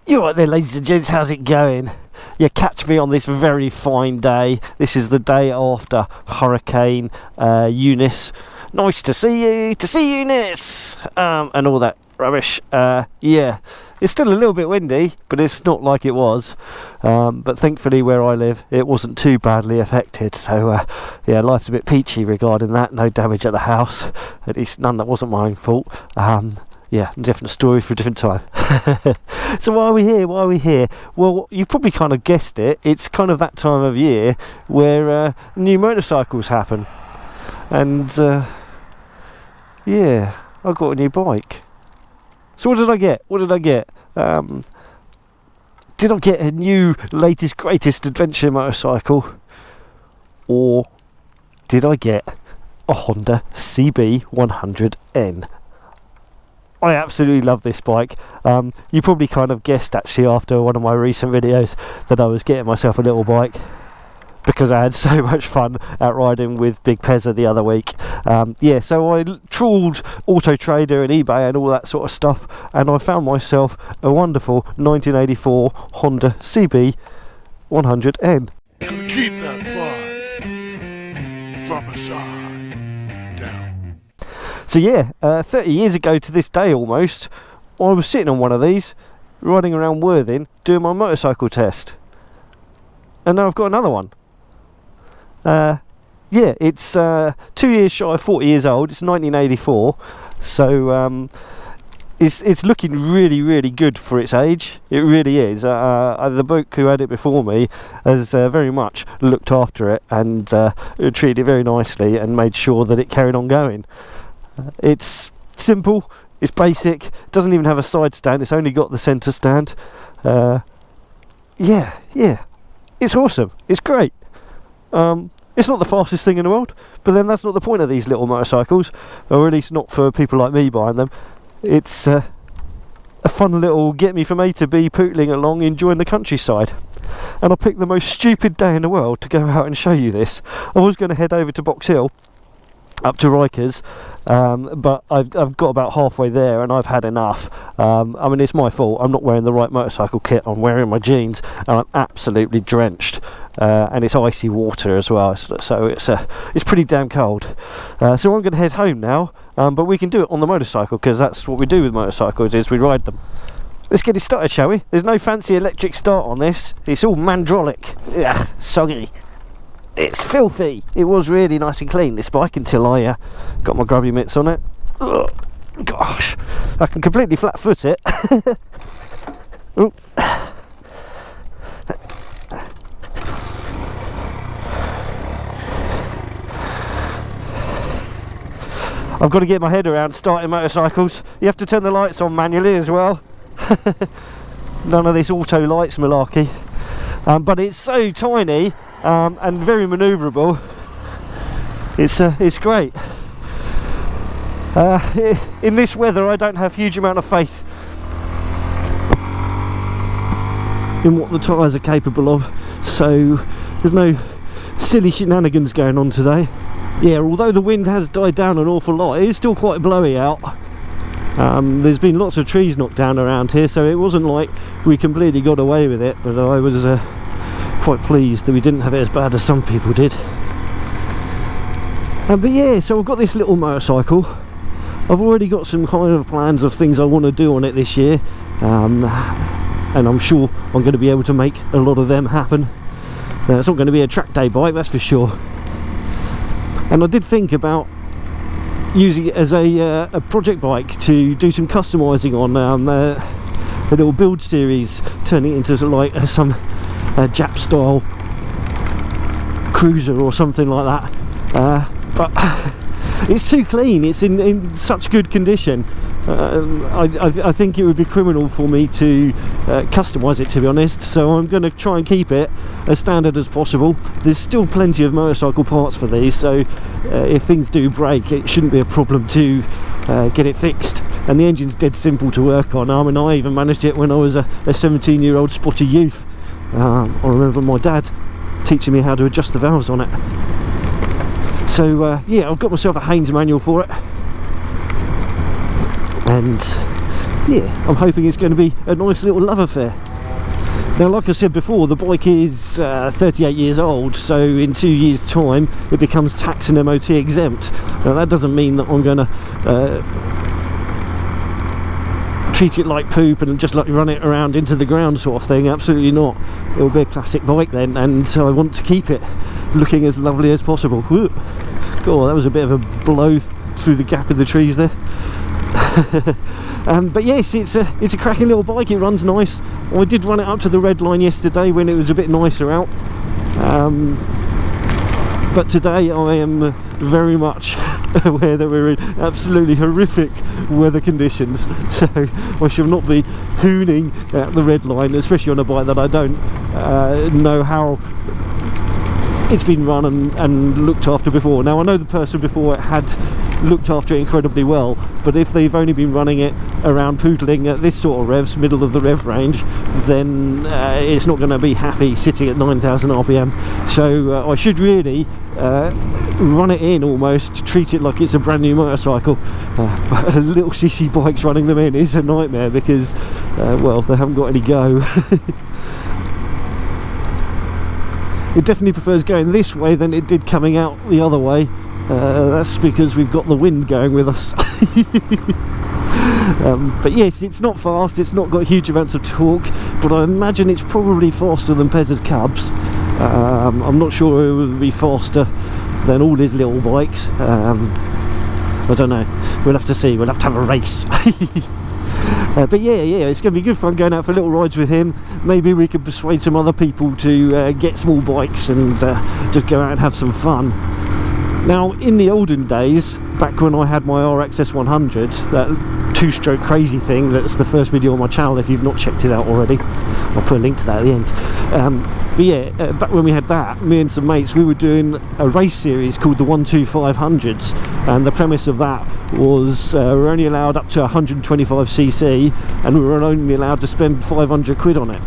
You right there, ladies and gents, how's it going? You catch me on this very fine day. This is the day after Hurricane Eunice. Nice to see you, Eunice, and all that rubbish. Yeah, it's still a little bit windy, but it's not like it was. But thankfully where I live, it wasn't too badly affected. So yeah, life's a bit peachy regarding that. No damage at the house, at least none that wasn't my own fault. Yeah, different story for a different time. So why are we here? Why are we here? Well, you've probably kind of guessed it. It's kind of that time of year where new motorcycles happen. And yeah, I got a new bike. So what did I get? What did I get? Did I get a new latest greatest adventure motorcycle? Or did I get a Honda CB100N? I absolutely love this bike. You probably kind of guessed actually after one of my recent videos that I was getting myself a little bike because I had so much fun out riding with Big Pezza the other week. Yeah, so I trawled Auto Trader and eBay and all that sort of stuff, and I found myself a wonderful 1984 Honda CB100N. Keep that bike. Drop aside. So yeah, 30 years ago to this day almost, I was sitting on one of these, riding around Worthing, doing my motorcycle test. And now I've got another one. Yeah, it's 2 years shy of 40 years old, it's 1984, so it's looking really, really good for its age. It really is. The bloke who had it before me has very much looked after it and treated it very nicely and made sure that it carried on going. It's simple, it's basic, doesn't even have a side stand, it's only got the centre stand. Yeah, it's awesome, it's great. It's not the fastest thing in the world, but then that's not the point of these little motorcycles, or at least not for people like me buying them. It's a fun little get me from A to B pootling along, enjoying the countryside. And I picked the most stupid day in the world to go out and show you this. I was going to head over to Box Hill, up to Rikers, but I've got about halfway there and I've had enough. I mean, it's my fault, I'm not wearing the right motorcycle kit, I'm wearing my jeans and I'm absolutely drenched, and it's icy water as well, so it's pretty damn cold. So I'm going to head home now, but we can do it on the motorcycle because that's what we do with motorcycles, is we ride them. Let's get it started, shall we? There's no fancy electric start on this, it's all mandrolic. Ugh, soggy. It's filthy. It was really nice and clean, this bike, until I got my grubby mitts on it. Ugh, gosh, I can completely flat foot it. Ooh. I've got to get my head around starting motorcycles. You have to turn the lights on manually as well. None of this auto lights malarkey. But it's so tiny and very manoeuvrable. It's great. In this weather, I don't have a huge amount of faith in what the tyres are capable of, so there's no silly shenanigans going on today. Yeah, although the wind has died down an awful lot, it is still quite blowy out. There's been lots of trees knocked down around here, so it wasn't like we completely got away with it, but I was quite pleased that we didn't have it as bad as some people did. But yeah, so I've got this little motorcycle. I've already got some kind of plans of things I want to do on it this year, and I'm sure I'm going to be able to make a lot of them happen. It's not going to be a track day bike, that's for sure. And I did think about using it as a project bike to do some customising on, a little build series, turning it into like some Jap style cruiser or something like that. But it's too clean, it's in such good condition. I think it would be criminal for me to customise it, to be honest, so I'm going to try and keep it as standard as possible. There's still plenty of motorcycle parts for these, so if things do break, it shouldn't be a problem to get it fixed. And the engine's dead simple to work on. I mean, I even managed it when I was a 17-year-old spotty youth. I remember my dad teaching me how to adjust the valves on it. So yeah, I've got myself a Haynes manual for it, and yeah, I'm hoping it's going to be a nice little love affair. Now, like I said before, the bike is 38 years old, so in 2 years' time it becomes tax and MOT exempt. Now, that doesn't mean that I'm going to treat it like poop and just like run it around into the ground sort of thing. Absolutely not. It'll be a classic bike then, and I want to keep it looking as lovely as possible. Whoa. God, that was a bit of a blow through the gap in the trees there. But yes, it's a cracking little bike. It runs nice. I did run it up to the red line yesterday when it was a bit nicer out, but today I am very much aware that we're in absolutely horrific weather conditions, so I shall not be hooning at the red line, especially on a bike that I don't know how it's been run and looked after before. Now, I know the person before it had looked after it incredibly well, but if they've only been running it around poodling at this sort of revs, middle of the rev range, then it's not going to be happy sitting at 9,000 RPM. So I should really run it in almost, treat it like it's a brand new motorcycle. But little CC bikes running them in is a nightmare because well, they haven't got any go. It definitely prefers going this way than it did coming out the other way. That's because we've got the wind going with us. But yes, it's not fast, it's not got huge amounts of torque, but I imagine it's probably faster than Pez's Cubs. I'm not sure it would be faster than all his little bikes. I don't know, we'll have to see, we'll have to have a race. But yeah, it's going to be good fun going out for little rides with him. Maybe we could persuade some other people to get small bikes and just go out and have some fun. Now, in the olden days, back when I had my RXS 100, that two-stroke crazy thing, that's the first video on my channel if you've not checked it out already, I'll put a link to that at the end. But yeah, back when we had that, me and some mates, we were doing a race series called the 12500s, and the premise of that was we're only allowed up to 125cc, and we were only allowed to spend 500 quid on it.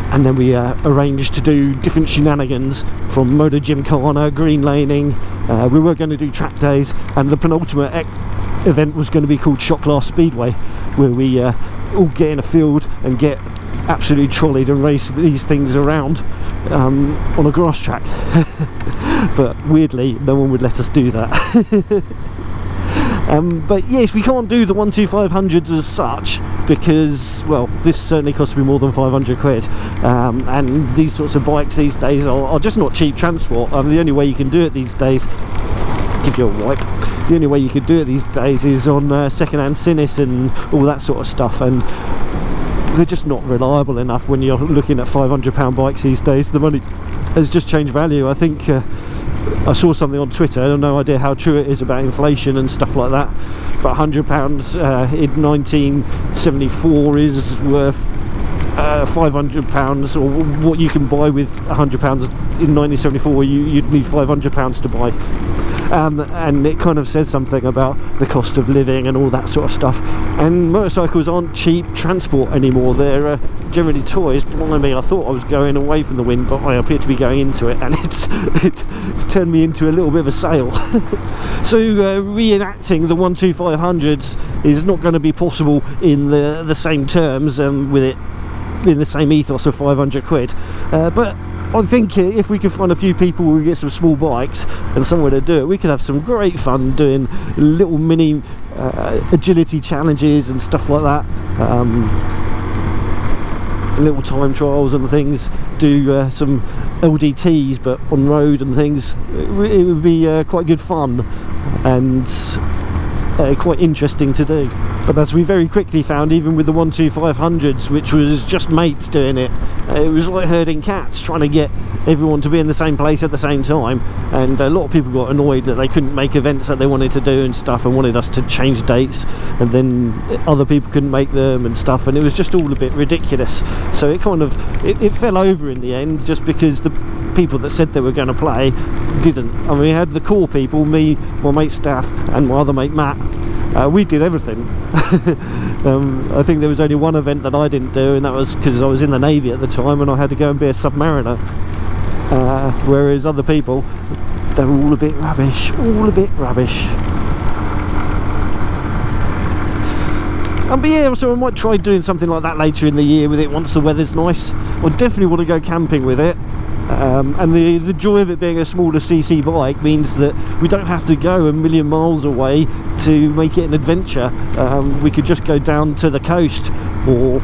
And then we arranged to do different shenanigans, from Moto Gymkhana, green laning, we were going to do track days, and the penultimate event was going to be called Shot Glass Speedway, where we all get in a field and get absolutely trolleyed and race these things around on a grass track. But weirdly, no one would let us do that. But yes, we can't do the 12500s as such because, well, this certainly cost me more than 500 quid, and these sorts of bikes these days are just not cheap transport. The only way you can do it these days, give you a wipe, the only way you can do it these days is on second-hand Sinis and all that sort of stuff, and they're just not reliable enough when you're looking at £500 bikes these days. The money has just changed value. I think I saw something on Twitter, I have no idea how true it is about inflation and stuff like that, but £100 in 1974 is worth £500, or what you can buy with £100 in 1974 you'd need £500 to buy. And it kind of says something about the cost of living and all that sort of stuff. And motorcycles aren't cheap transport anymore, they're generally toys. Blimey, I thought I was going away from the wind, but I appear to be going into it, and it's turned me into a little bit of a sail. So reenacting the 12500s is not going to be possible in the same terms, with it in the same ethos of 500 quid, but I think if we could find a few people who get some small bikes and somewhere to do it, we could have some great fun doing little mini agility challenges and stuff like that, little time trials and things, do some LDTs but on road and things. It would be quite good fun and quite interesting to do. But as we very quickly found, even with the 12500s, which was just mates doing it, it was like herding cats, trying to get everyone to be in the same place at the same time. And a lot of people got annoyed that they couldn't make events that they wanted to do and stuff, and wanted us to change dates, and then other people couldn't make them and stuff, and it was just all a bit ridiculous. So it kind of it fell over in the end, just because the people that said they were going to play didn't. I mean, we had the core people, me, my mate Staff, and my other mate Matt. We did everything. I think there was only one event that I didn't do, and that was because I was in the Navy at the time and I had to go and be a submariner, whereas other people, they're all a bit rubbish, But yeah, so I might try doing something like that later in the year with it once the weather's nice. I definitely want to go camping with it. And the joy of it being a smaller CC bike means that we don't have to go a million miles away to make it an adventure. We could just go down to the coast or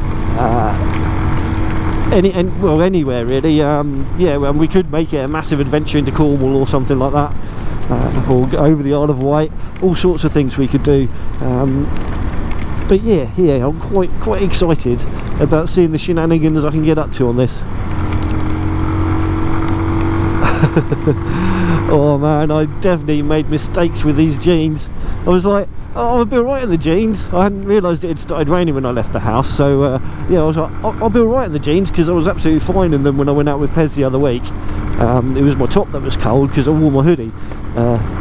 anywhere really. Yeah, and we could make it a massive adventure into Cornwall or something like that, or go over the Isle of Wight. All sorts of things we could do. But yeah, I'm quite excited about seeing the shenanigans I can get up to on this. Oh man, I definitely made mistakes with these jeans. I was like, oh, I'll be alright in the jeans. I hadn't realised it had started raining when I left the house, so yeah, I was like, I'll be alright in the jeans, because I was absolutely fine in them when I went out with Pez the other week. It was my top that was cold because I wore my hoodie,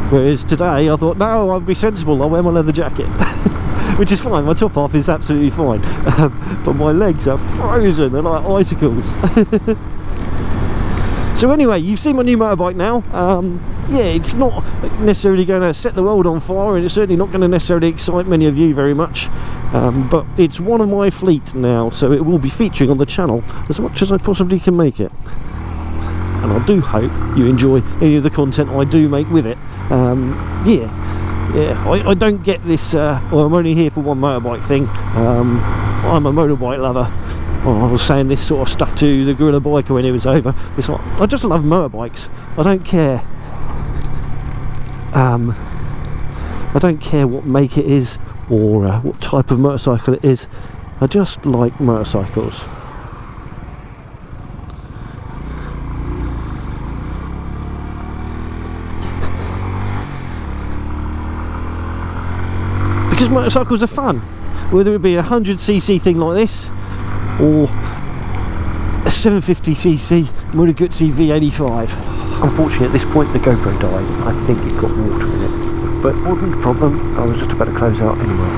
whereas today I thought, no, I'll be sensible, I'll wear my leather jacket. Which is fine, my top half is absolutely fine, but my legs are frozen, they're like icicles. So anyway, you've seen my new motorbike now. Yeah, it's not necessarily going to set the world on fire, and it's certainly not going to necessarily excite many of you very much, but it's one of my fleet now, so it will be featuring on the channel as much as I possibly can make it. And I do hope you enjoy any of the content I do make with it. Yeah, I don't get this, well, I'm only here for one motorbike thing. I'm a motorbike lover. I was saying this sort of stuff to the Gorilla Biker when it was over. It's like, I just love motorbikes. I don't care. I don't care what make it is or what type of motorcycle it is. I just like motorcycles. Because motorcycles are fun, whether it be a 100cc thing like this or a 750cc Moto Guzzi V85. Unfortunately, at this point the GoPro died. I think it got water in it, but wasn't a problem. I was just about to close out anyway.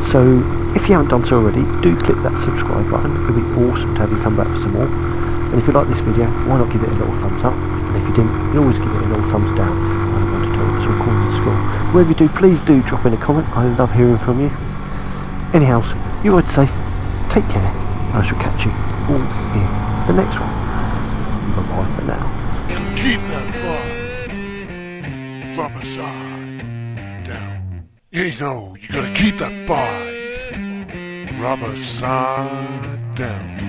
So if you haven't done so already, do click that subscribe button. It would be awesome to have you come back for some more. And if you like this video, why not give it a little thumbs up? And if you didn't, you can always give it a little thumbs down. I don't want to tell you it's a recording in school. Whatever you do, please do drop in a comment. I love hearing from you. Anyhow, you ride safe, take care, and I shall catch you all in the next one. Bye bye for now. Keep that bike rubber side down. You know, you gotta keep that bike rubber side down.